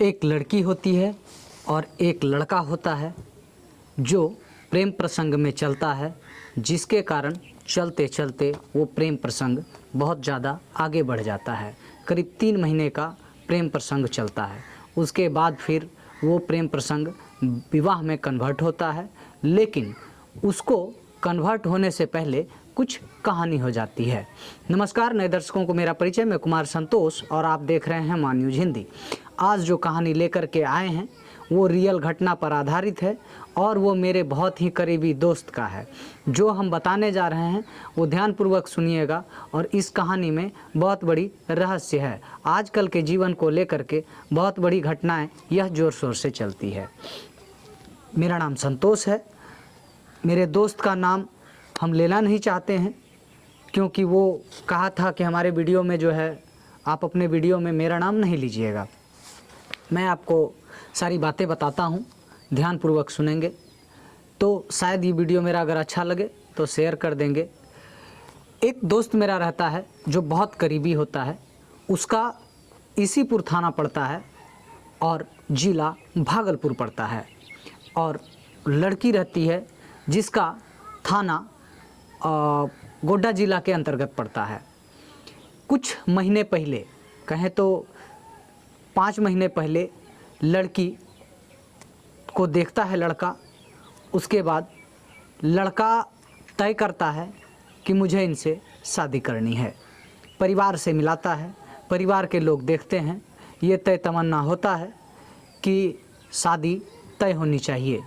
एक लड़की होती है और एक लड़का होता है जो प्रेम प्रसंग में चलता है, जिसके कारण चलते चलते वो प्रेम प्रसंग बहुत ज़्यादा आगे बढ़ जाता है। करीब 3 महीने का प्रेम प्रसंग चलता है। उसके बाद फिर वो प्रेम प्रसंग विवाह में कन्वर्ट होता है, लेकिन उसको कन्वर्ट होने से पहले कुछ कहानी हो जाती है। नमस्कार नए दर्शकों को मेरा परिचय, मैं कुमार संतोष और आप देख रहे हैं मान न्यूज़ हिंदी। आज जो कहानी लेकर के आए हैं वो रियल घटना पर आधारित है और वो मेरे बहुत ही करीबी दोस्त का है। जो हम बताने जा रहे हैं वो ध्यानपूर्वक सुनिएगा और इस कहानी में बहुत बड़ी रहस्य है। आजकल के जीवन को लेकर के बहुत बड़ी घटनाएं यह ज़ोर शोर से चलती है। मेरा नाम संतोष है। मेरे दोस्त का नाम हम लेना नहीं चाहते हैं क्योंकि वो कहा था कि हमारे वीडियो में जो है आप अपने वीडियो में मेरा नाम नहीं लीजिएगा। मैं आपको सारी बातें बताता हूँ, ध्यानपूर्वक सुनेंगे तो शायद ये वीडियो मेरा अगर अच्छा लगे तो शेयर कर देंगे। एक दोस्त मेरा रहता है जो बहुत करीबी होता है, उसका इसीपुर थाना पड़ता है और ज़िला भागलपुर पड़ता है, और लड़की रहती है जिसका थाना गोड्डा ज़िला के अंतर्गत पड़ता है। कुछ महीने पहले, कहें तो 5 महीने पहले, लड़की को देखता है लड़का। उसके बाद लड़का तय करता है कि मुझे इनसे शादी करनी है। परिवार से मिलाता है, परिवार के लोग देखते हैं, ये तय तमन्ना होता है कि शादी तय होनी चाहिए।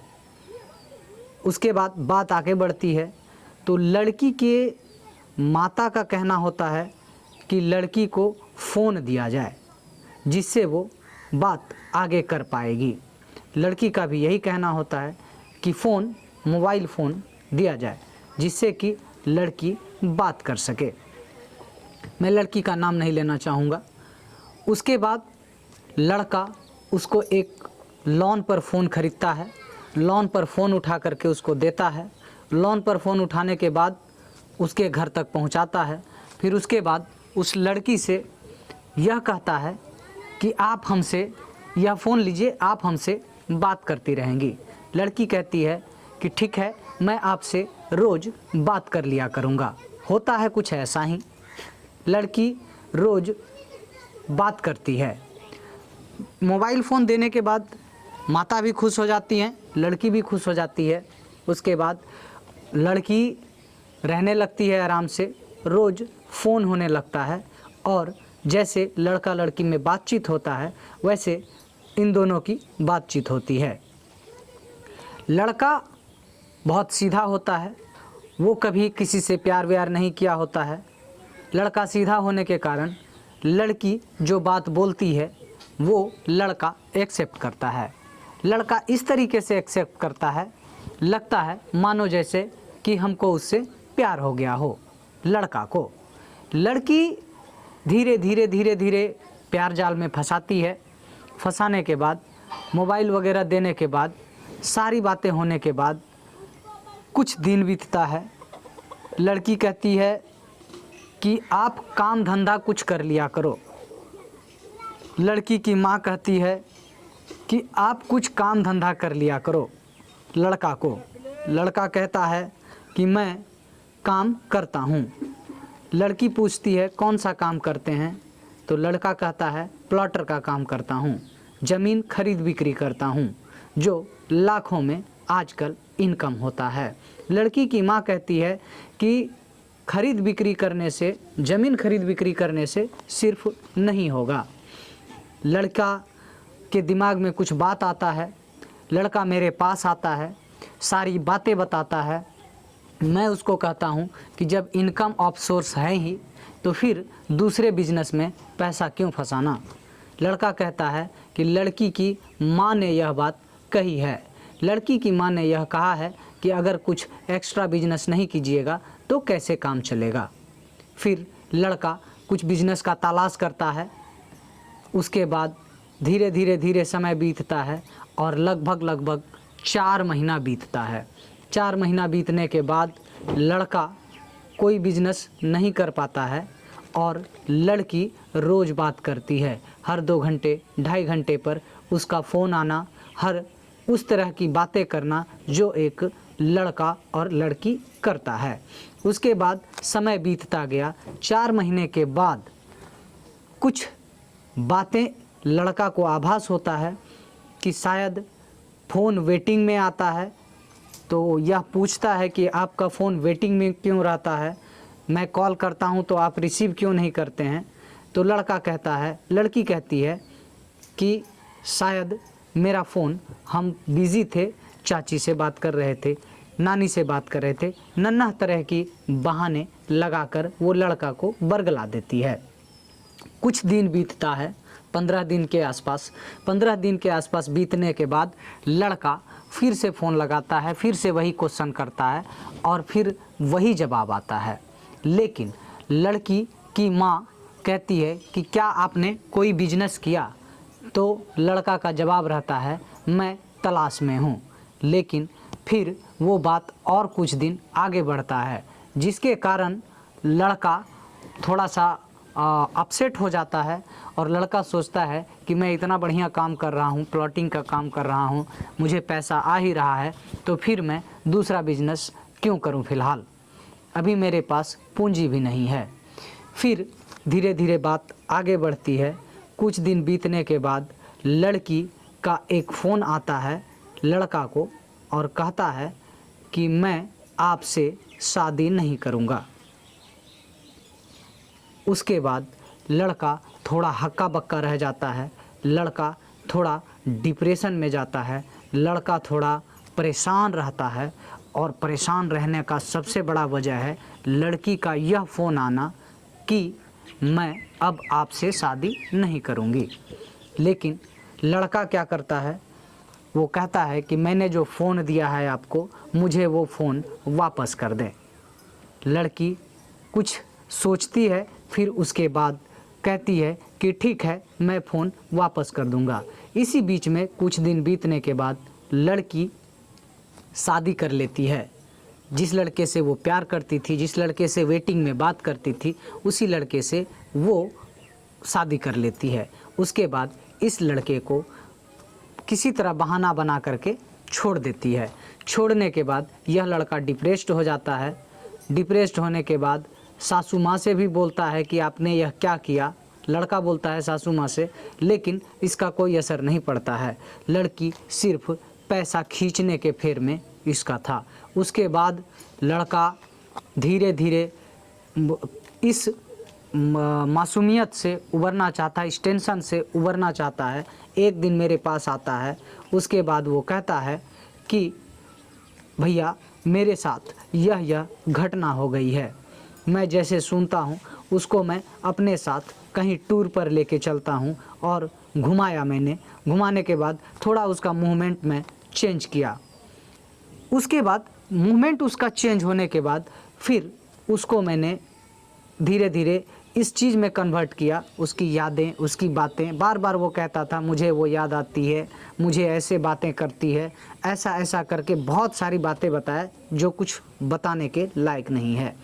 उसके बाद बात आगे बढ़ती है तो लड़की के माता का कहना होता है कि लड़की को फ़ोन दिया जाए जिससे वो बात आगे कर पाएगी। लड़की का भी यही कहना होता है कि फ़ोन, मोबाइल फ़ोन दिया जाए जिससे कि लड़की बात कर सके। मैं लड़की का नाम नहीं लेना चाहूँगा। उसके बाद लड़का उसको एक लोन पर फ़ोन खरीदता है, लोन पर फ़ोन उठा करके उसको देता है। लोन पर फ़ोन उठाने के बाद उसके घर तक पहुंचाता है। फिर उसके बाद उस लड़की से यह कहता है कि आप हमसे यह फ़ोन लीजिए, आप हमसे बात करती रहेंगी। लड़की कहती है कि ठीक है, मैं आपसे रोज़ बात कर लिया करूँगा। होता है कुछ ऐसा ही, लड़की रोज़ बात करती है। मोबाइल फ़ोन देने के बाद माता भी खुश हो जाती हैं, लड़की भी खुश हो जाती है। उसके बाद लड़की रहने लगती है आराम से, रोज़ फ़ोन होने लगता है और जैसे लड़का लड़की में बातचीत होता है वैसे इन दोनों की बातचीत होती है। लड़का बहुत सीधा होता है, वो कभी किसी से प्यार व्यार नहीं किया होता है। लड़का सीधा होने के कारण लड़की जो बात बोलती है वो लड़का एक्सेप्ट करता है। लड़का इस तरीके से एक्सेप्ट करता है, लगता है मानो जैसे कि हमको उससे प्यार हो गया हो लड़का को। लड़की धीरे धीरे धीरे धीरे प्यार जाल में फंसाती है। फंसाने के बाद, मोबाइल वगैरह देने के बाद, सारी बातें होने के बाद कुछ दिन बीतता है। लड़की कहती है कि आप काम धंधा कुछ कर लिया करो। लड़की की माँ कहती है कि आप कुछ काम धंधा कर लिया करो लड़का को। लड़का कहता है कि मैं काम करता हूँ। लड़की पूछती है कौन सा काम करते हैं, तो लड़का कहता है प्लॉटर का काम करता हूँ, ज़मीन खरीद बिक्री करता हूँ, जो लाखों में आजकल इनकम होता है। लड़की की माँ कहती है कि खरीद बिक्री करने से, ज़मीन खरीद बिक्री करने से सिर्फ नहीं होगा। लड़का के दिमाग में कुछ बात आता है, लड़का मेरे पास आता है, सारी बातें बताता है। मैं उसको कहता हूँ कि जब इनकम ऑफ सोर्स है ही तो फिर दूसरे बिजनेस में पैसा क्यों फंसाना। लड़का कहता है कि लड़की की माँ ने यह बात कही है। लड़की की माँ ने यह कहा है कि अगर कुछ एक्स्ट्रा बिजनेस नहीं कीजिएगा तो कैसे काम चलेगा। फिर लड़का कुछ बिजनेस का तलाश करता है। उसके बाद धीरे धीरे धीरे समय बीतता है और लगभग 4 महीना बीतता है। 4 महीना बीतने के बाद लड़का कोई बिजनेस नहीं कर पाता है और लड़की रोज़ बात करती है। हर 2 घंटे 2.5 घंटे पर उसका फ़ोन आना, हर उस तरह की बातें करना जो एक लड़का और लड़की करता है। उसके बाद समय बीतता गया। 4 महीने के बाद कुछ बातें लड़का को आभास होता है कि शायद फ़ोन वेटिंग में आता है। तो यह पूछता है कि आपका फ़ोन वेटिंग में क्यों रहता है, मैं कॉल करता हूं तो आप रिसीव क्यों नहीं करते हैं। तो लड़का कहता है, लड़की कहती है कि शायद मेरा फ़ोन, हम बिज़ी थे, चाची से बात कर रहे थे, नानी से बात कर रहे थे, नन्हा तरह की बहाने लगाकर वो लड़का को बरगला देती है। कुछ दिन बीतता है, 15 दिन के आसपास। 15 दिन के आसपास बीतने के बाद लड़का फिर से फ़ोन लगाता है, फिर से वही क्वेश्चन करता है और फिर वही जवाब आता है। लेकिन लड़की की माँ कहती है कि क्या आपने कोई बिजनेस किया? तो लड़का का जवाब रहता है, मैं तलाश में हूँ। लेकिन फिर वो बात और कुछ दिन आगे बढ़ता है, जिसके कारण लड़का थोड़ा सा अपसेट हो जाता है और लड़का सोचता है कि मैं इतना बढ़िया काम कर रहा हूँ, प्लॉटिंग का काम कर रहा हूँ, मुझे पैसा आ ही रहा है, तो फिर मैं दूसरा बिजनेस क्यों करूँ? फ़िलहाल अभी मेरे पास पूंजी भी नहीं है। फिर धीरे धीरे बात आगे बढ़ती है। कुछ दिन बीतने के बाद लड़की का एक फ़ोन आता है लड़का को और कहता है कि मैं आपसे शादी नहीं करूँगा। उसके बाद लड़का थोड़ा हक्का बक्का रह जाता है, लड़का थोड़ा डिप्रेशन में जाता है, लड़का थोड़ा परेशान रहता है। और परेशान रहने का सबसे बड़ा वजह है लड़की का यह फ़ोन आना कि मैं अब आपसे शादी नहीं करूँगी। लेकिन लड़का क्या करता है, वो कहता है कि मैंने जो फ़ोन दिया है आपको, मुझे वो फ़ोन वापस कर दें। लड़की कुछ सोचती है, फिर उसके बाद कहती है कि ठीक है, मैं फ़ोन वापस कर दूंगा। इसी बीच में कुछ दिन बीतने के बाद लड़की शादी कर लेती है। जिस लड़के से वो प्यार करती थी, जिस लड़के से वेटिंग में बात करती थी, उसी लड़के से वो शादी कर लेती है। उसके बाद इस लड़के को किसी तरह बहाना बना करके छोड़ देती है। छोड़ने के बाद यह लड़का डिप्रेस्ड हो जाता है। डिप्रेस्ड होने के बाद सासू माँ से भी बोलता है कि आपने यह क्या किया। लड़का बोलता है सासू माँ से, लेकिन इसका कोई असर नहीं पड़ता है। लड़की सिर्फ पैसा खींचने के फेर में इसका था। उसके बाद लड़का धीरे धीरे इस मासूमियत से उबरना चाहता है, इस टेंशन से उबरना चाहता है। एक दिन मेरे पास आता है, उसके बाद वो कहता है कि भैया मेरे साथ यह घटना हो गई है। मैं जैसे सुनता हूँ उसको मैं अपने साथ कहीं टूर पर लेके चलता हूँ और घुमाया मैंने। घुमाने के बाद थोड़ा उसका मूवमेंट में चेंज किया। उसके बाद मूवमेंट उसका चेंज होने के बाद फिर उसको मैंने धीरे धीरे इस चीज़ में कन्वर्ट किया। उसकी यादें, उसकी बातें, बार बार वो कहता था मुझे वो याद आती है, मुझे ऐसे बातें करती है, ऐसा ऐसा करके बहुत सारी बातें बताए जो कुछ बताने के लायक नहीं है।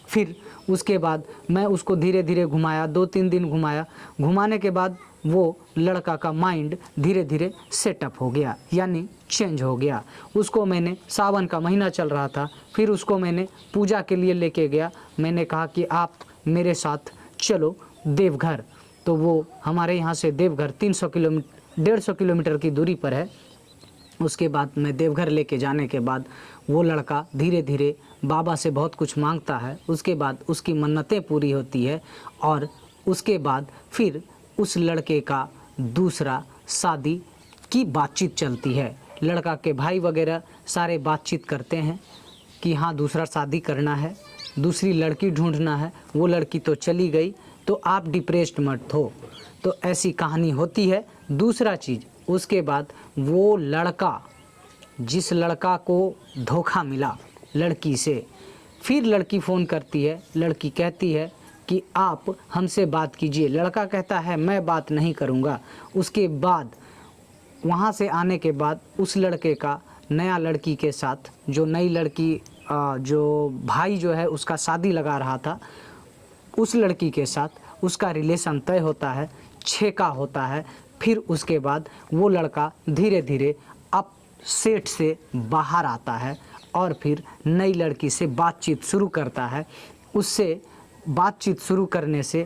फिर उसके बाद मैं उसको धीरे धीरे घुमाया, 2-3 दिन घुमाया। घुमाने के बाद वो लड़का का माइंड धीरे धीरे सेटअप हो गया, यानी चेंज हो गया। उसको मैंने, सावन का महीना चल रहा था, फिर उसको मैंने पूजा के लिए लेके गया। मैंने कहा कि आप मेरे साथ चलो देवघर। तो वो हमारे यहाँ से देवघर 150 किलोमीटर की दूरी पर है। उसके बाद मैं देवघर लेके जाने के बाद वो लड़का धीरे धीरे बाबा से बहुत कुछ मांगता है। उसके बाद उसकी मन्नतें पूरी होती है और उसके बाद फिर उस लड़के का दूसरा शादी की बातचीत चलती है। लड़का के भाई वगैरह सारे बातचीत करते हैं कि हाँ दूसरा शादी करना है, दूसरी लड़की ढूंढना है। वो लड़की तो चली गई, तो आप डिप्रेस्ड मत हो। तो ऐसी कहानी होती है। दूसरा चीज़, उसके बाद वो लड़का, जिस लड़का को धोखा मिला लड़की से, फिर लड़की फ़ोन करती है। लड़की कहती है कि आप हमसे बात कीजिए। लड़का कहता है मैं बात नहीं करूँगा। उसके बाद वहाँ से आने के बाद उस लड़के का नया लड़की के साथ, जो नई लड़की जो भाई जो है उसका शादी लगा रहा था, उस लड़की के साथ उसका रिलेशन तय होता है। छेका होता है। फिर उसके बाद वो लड़का धीरे धीरे अप सेट से बाहर आता है और फिर नई लड़की से बातचीत शुरू करता है। उससे बातचीत शुरू करने से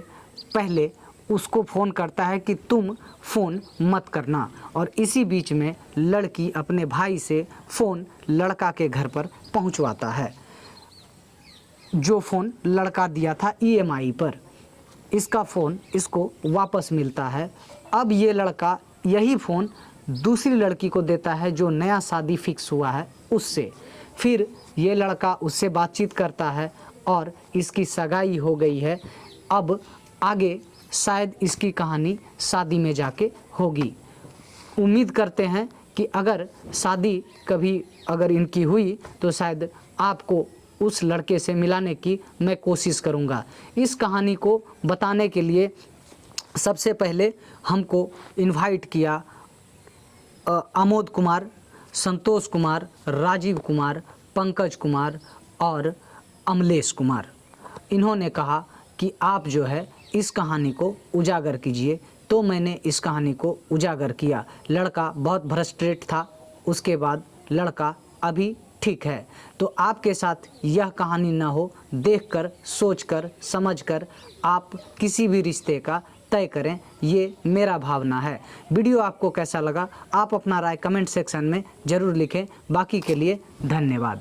पहले उसको फ़ोन करता है कि तुम फ़ोन मत करना, और इसी बीच में लड़की अपने भाई से फ़ोन लड़का के घर पर पहुंचवाता है। जो फ़ोन लड़का दिया था EMI पर, इसका फ़ोन इसको वापस मिलता है। अब ये लड़का यही फ़ोन दूसरी लड़की को देता है जो नया शादी फिक्स हुआ है उससे। फिर ये लड़का उससे बातचीत करता है और इसकी सगाई हो गई है। अब आगे शायद इसकी कहानी शादी में जाके होगी। उम्मीद करते हैं कि अगर शादी कभी अगर इनकी हुई तो शायद आपको उस लड़के से मिलाने की मैं कोशिश करूंगा। इस कहानी को बताने के लिए सबसे पहले हमको इनवाइट किया आमोद कुमार, संतोष कुमार, राजीव कुमार, पंकज कुमार और अमलेश कुमार। इन्होंने कहा कि आप जो है इस कहानी को उजागर कीजिए, तो मैंने इस कहानी को उजागर किया। लड़का बहुत फ्रस्ट्रेट था, उसके बाद लड़का अभी ठीक है। तो आपके साथ यह कहानी ना हो, देखकर, सोचकर, समझकर आप किसी भी रिश्ते का तय करें, ये मेरा भावना है। वीडियो आपको कैसा लगा आप अपना राय कमेंट सेक्शन में ज़रूर लिखें। बाकी के लिए धन्यवाद।